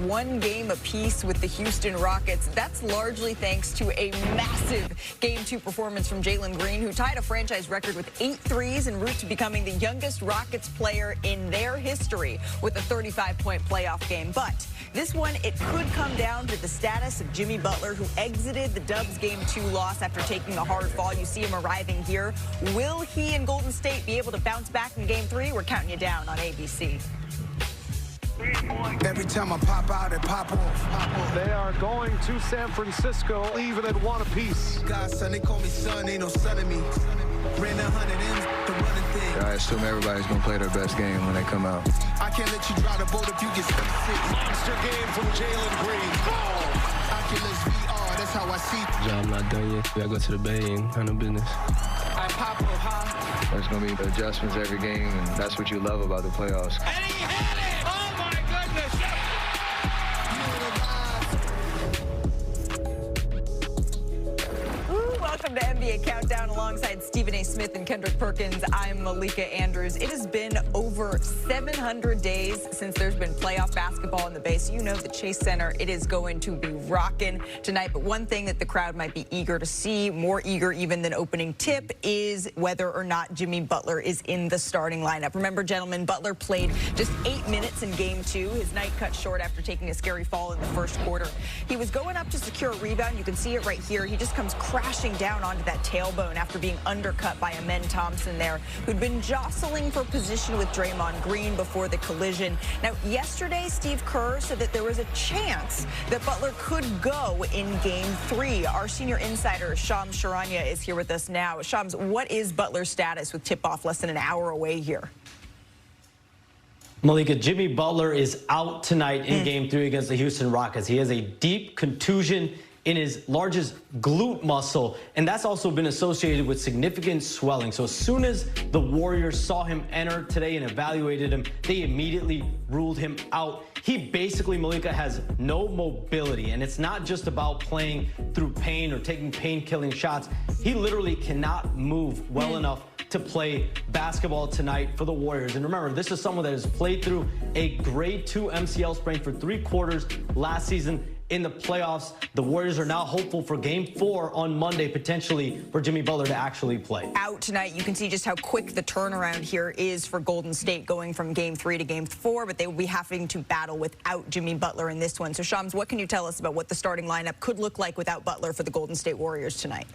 one game apiece with the Houston Rockets. That's largely thanks to a massive Game 2 performance from Jalen Green, who tied a franchise record with 8 threes en route to becoming the youngest Rockets player in their history with a 35-point playoff game. But this one, it could come down to the status of Jimmy Butler, who exited the Dubs Game 2 loss after taking a hard fall. You see him arriving here. Will he and Golden State be able to bounce back in Game 3? We're counting you down on ABC. Every time I pop out and pop off. They are going to San Francisco, even at 1 apiece. God, son, they call me son, ain't no son of me. Ran 100 M's, the running thing. I assume everybody's going to play their best game when they come out. I can't let you drive the boat if you get sick. Monster game from Jalen Green. Oculus VR, that's how I see. I'm not done yet. I go to the Bay and handle business. I pop up high. There's going to be adjustments every game, and that's what you love about the playoffs. And he had it! Oh, my goodness! Welcome to NBA Countdown alongside Stephen A. Smith and Kendrick Perkins. I'm Malika Andrews. It has been over 700 days since there's been playoff basketball in the Bay. So you know the Chase Center, it is going to be rocking tonight. But one thing that the crowd might be eager to see, more eager even than opening tip, is whether or not Jimmy Butler is in the starting lineup. Remember, gentlemen, Butler played just 8 minutes in Game 2. His night cut short after taking a scary fall in the first quarter. He was going up to secure a rebound. You can see it right here. He just comes crashing down onto that tailbone after being undercut by Amen Thompson there, who'd been jostling for position with Draymond Green before the collision. Now, yesterday, Steve Kerr said that there was a chance that Butler could go in Game 3. Our senior insider, Shams Charania, is here with us now. Shams, what is Butler's status with tip-off less than an hour away here? Malika, Jimmy Butler is out tonight in Game 3 against the Houston Rockets. He has a deep contusion in his largest glute muscle, and that's also been associated with significant swelling. So as soon as the Warriors saw him enter today and evaluated him, they immediately ruled him out. He basically, Malika, has no mobility, and it's not just about playing through pain or taking pain-killing shots. He literally cannot move well enough to play basketball tonight for the Warriors. And remember, this is someone that has played through a grade 2 MCL sprain for 3 quarters last season in the playoffs. The Warriors are now hopeful for Game 4 on Monday, potentially for Jimmy Butler to actually play. Out tonight, you can see just how quick the turnaround here is for Golden State going from Game 3 to Game 4, but they will be having to battle without Jimmy Butler in this one. So, Shams, what can you tell us about what the starting lineup could look like without Butler for the Golden State Warriors tonight?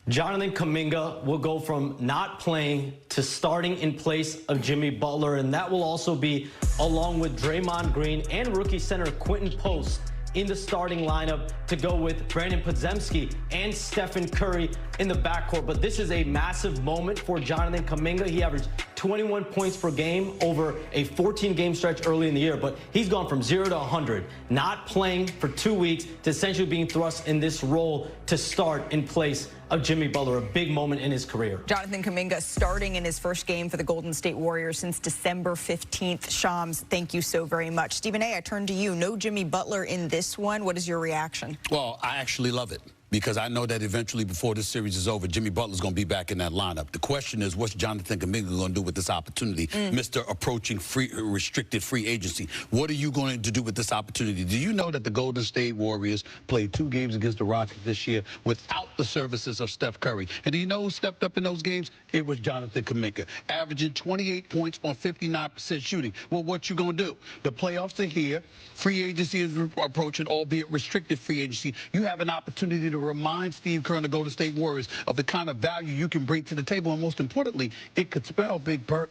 Jonathan Kuminga will go from not playing to starting in place of Jimmy Butler, and that will also be along with Draymond Green and rookie center Quentin Post in the starting lineup to go with Brandon Podziemski and Stephen Curry in the backcourt. But this is a massive moment for Jonathan Kuminga. He averaged 21 points per game over a 14-game stretch early in the year, but he's gone from 0 to 100, not playing for 2 weeks, to essentially being thrust in this role to start in place of Jimmy Butler, a big moment in his career. Jonathan Kuminga starting in his first game for the Golden State Warriors since December 15th. Shams, thank you so very much. Stephen A., I turn to you. No Jimmy Butler in this one. What is your reaction? Well, I actually love it, because I know that eventually, before this series is over, Jimmy Butler's going to be back in that lineup. The question is, what's Jonathan Kuminga going to do with this opportunity, Mr. Approaching restricted free agency? What are you going to do with this opportunity? Do you know that the Golden State Warriors played 2 games against the Rockets this year without the services of Steph Curry? And do you know who stepped up in those games? It was Jonathan Kuminga, averaging 28 points on 59% shooting. Well, what you going to do? The playoffs are here. Free agency is approaching, albeit restricted free agency. You have an opportunity to remind Steve Kerr and the Golden State Warriors of the kind of value you can bring to the table. And most importantly, it could spell, Big Perk,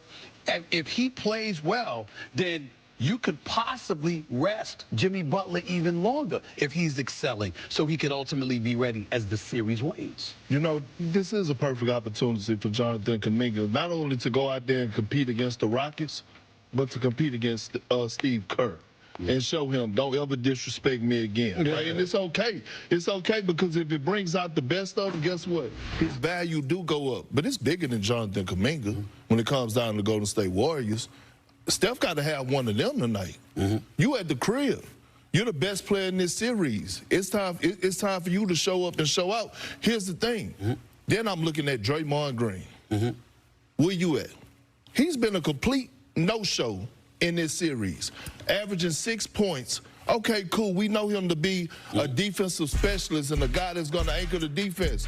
if he plays well, then you could possibly rest Jimmy Butler even longer if he's excelling, so he could ultimately be ready as the series wanes. You know, this is a perfect opportunity for Jonathan Kuminga, not only to go out there and compete against the Rockets, but to compete against Steve Kerr. And show him, don't ever disrespect me again. Right? And it's okay. It's okay, because if it brings out the best of him, guess what? His value do go up. But it's bigger than Jonathan Kuminga when it comes down to Golden State Warriors. Steph got to have one of them tonight. You at the crib. You're the best player in this series. It's time for you to show up and show out. Here's the thing. Then I'm looking at Draymond Green. Where you at? He's been a complete no-show in this series, averaging 6 points. Okay, cool. We know him to be a defensive specialist and a guy that's going to anchor the defense.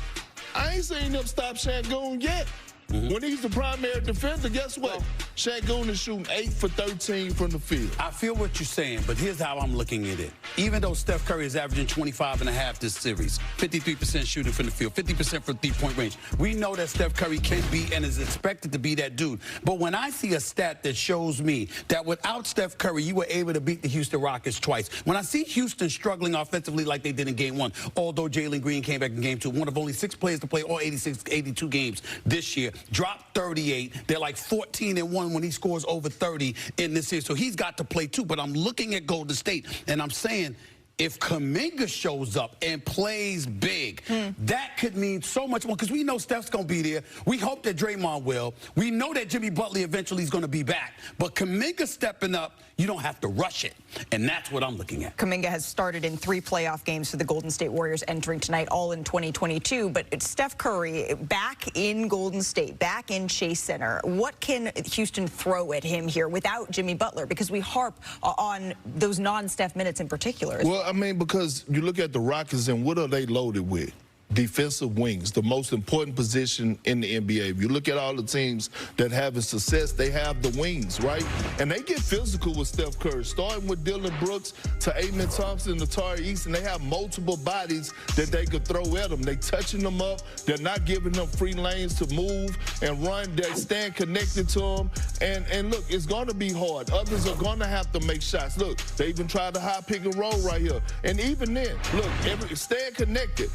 I ain't seen him stop Şengün yet. When he's the primary defender, guess what? Şengün is shooting 8 for 13 from the field. I feel what you're saying, but here's how I'm looking at it. Even though Steph Curry is averaging 25.5 this series, 53% shooting from the field, 50% from three-point range, we know that Steph Curry can be and is expected to be that dude. But when I see a stat that shows me that without Steph Curry, you were able to beat the Houston Rockets twice. When I see Houston struggling offensively like they did in Game 1, although Jalen Green came back in Game 2, one of only 6 players to play all 82 games this year, dropped 38. They're like 14-1 when he scores over 30 in this series. So he's got to play too. But I'm looking at Golden State, and I'm saying, if Kuminga shows up and plays big, that could mean so much more because we know Steph's going to be there. We hope that Draymond will. We know that Jimmy Butler eventually is going to be back. But Kuminga stepping up, you don't have to rush it. And that's what I'm looking at. Kuminga has started in 3 playoff games for the Golden State Warriors entering tonight, all in 2022. But it's Steph Curry back in Golden State, back in Chase Center. What can Houston throw at him here without Jimmy Butler? Because we harp on those non-Steph minutes in particular. Well, I mean, because you look at the Rockets and what are they loaded with? Defensive wings, the most important position in the NBA. If you look at all the teams that having success, they have the wings, right? And they get physical with Steph Curry, starting with Dylan Brooks to Amen Thompson to Tari Eason. They have multiple bodies that they could throw at them. They touching them up. They're not giving them free lanes to move and run. They stand connected to them. And look, it's going to be hard. Others are going to have to make shots. Look, they even tried the high pick and roll right here. And even then, look, stand connected.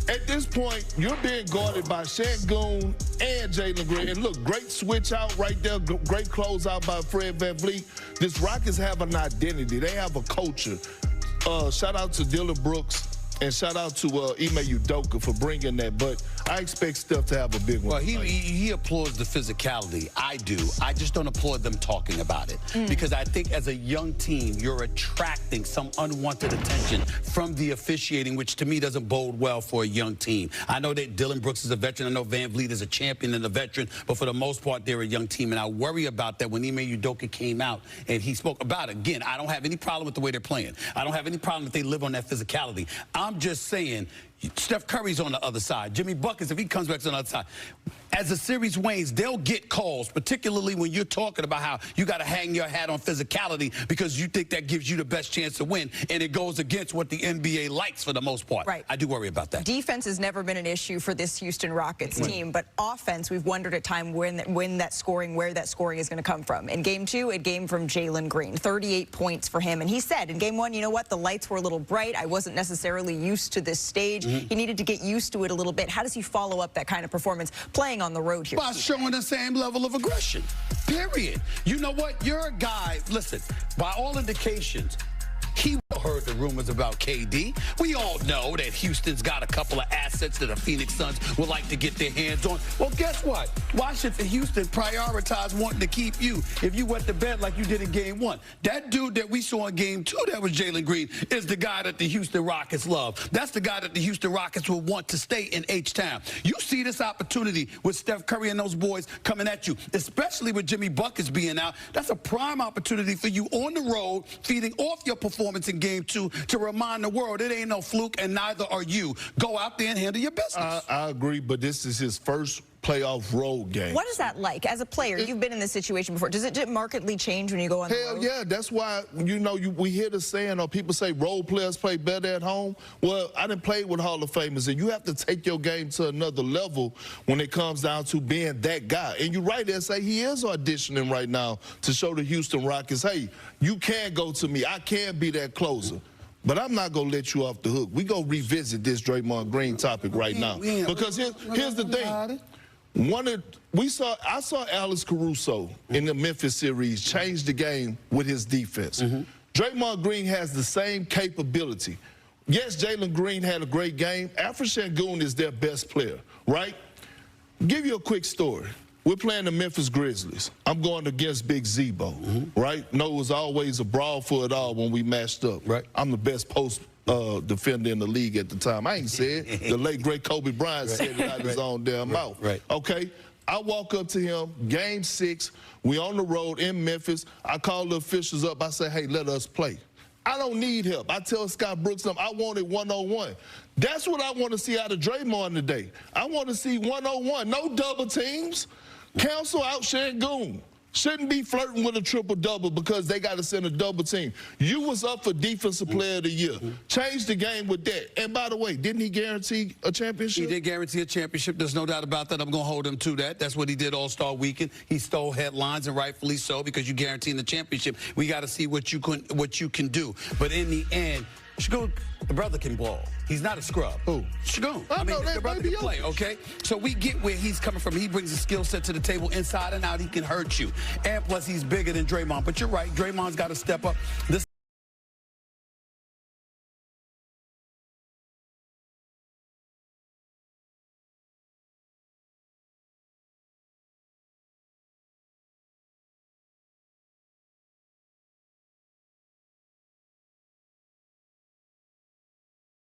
At this point, you're being guarded by Şengün and Jalen Green. And look, great switch out right there. Great closeout by Fred VanVleet. This Rockets have an identity. They have a culture. Shout out to Dylan Brooks. And shout out to Ime Udoka for bringing that. But I expect Steph to have a big one. Well, he applauds the physicality. I do. I just don't applaud them talking about it. Because I think as a young team, you're attracting some unwanted attention from the officiating, which to me doesn't bode well for a young team. I know that Dylan Brooks is a veteran. I know VanVleet is a champion and a veteran. But for the most part, they're a young team. And I worry about that when Ime Udoka came out and he spoke about it. Again, I don't have any problem with the way they're playing. I don't have any problem if they live on that physicality. I'm just saying, Steph Curry's on the other side. Jimmy Buckets, if he comes back to the other side. As the series wanes, they'll get calls, particularly when you're talking about how you got to hang your hat on physicality because you think that gives you the best chance to win, and it goes against what the NBA likes for the most part. Right. I do worry about that. Defense has never been an issue for this Houston Rockets team, but offense, we've wondered at times where that scoring is going to come from. In Game 2, it came from Jalen Green, 38 points for him. And he said in Game 1, you know what, the lights were a little bright. I wasn't necessarily used to this stage. He needed to get used to it a little bit. How does he follow up that kind of performance playing on the road here? By showing the same level of aggression, period. You know what? You're a guy, listen, by all indications, he heard the rumors about KD. We all know that Houston's got a couple of assets that the Phoenix Suns would like to get their hands on. Well, guess what? Why should Houston prioritize wanting to keep you if you went to bed like you did in Game 1? That dude that we saw in Game 2 that was Jalen Green is the guy that the Houston Rockets love. That's the guy that the Houston Rockets will want to stay in H-Town. You see this opportunity with Steph Curry and those boys coming at you, especially with Jimmy Buckets being out. That's a prime opportunity for you on the road, feeding off your performance in Game 2 to remind the world it ain't no fluke and neither are you. Go out there and handle your business. I agree, but this is his first playoff road game. What is that like? As a player, you've been in this situation before. Does it markedly change when you go on the road? Hell yeah, that's why, you know, we hear the saying, or people say role players play better at home. Well, I done played with Hall of Famers, and you have to take your game to another level when it comes down to being that guy. And you're right there, say he is auditioning right now to show the Houston Rockets, hey, you can go to me. I can be that closer. But I'm not going to let you off the hook. We go revisit this Draymond Green topic right now. Because here's the thing. I saw Alex Caruso in the Memphis series change the game with his defense. Draymond Green has the same capability. Yes, Jalen Green had a great game. Alfred Şengün is their best player, right? Give you a quick story. We're playing the Memphis Grizzlies. I'm going against Big Zebo, right? No, it was always a brawl for it all when we matched up. Right. I'm the best post defender in the league at the time. I ain't said it. The late, great Kobe Bryant said it out of his own damn mouth. Okay? I walk up to him, game 6, we on the road in Memphis. I call the officials up. I say, hey, let us play. I don't need help. I tell Scott Brooks I want it one-on-one. That's what I want to see out of Draymond today. I want to see one-on-one, no double teams. Cancel out Şengün. Shouldn't be flirting with a triple-double because they got to send a double team. You was up for Defensive Player of the Year. Change the game with that. And by the way, didn't he guarantee a championship? He did guarantee a championship. There's no doubt about that. I'm going to hold him to that. That's what he did All-Star Weekend. He stole headlines, and rightfully so, because you guaranteeing the championship. We got to see what you can do. But in the end, Şengün, the brother can ball. He's not a scrub. Who? Şengün. I mean, the brother can play, okay? So we get where he's coming from. He brings a skill set to the table inside and out. He can hurt you. And plus, he's bigger than Draymond. But you're right. Draymond's got to step up. This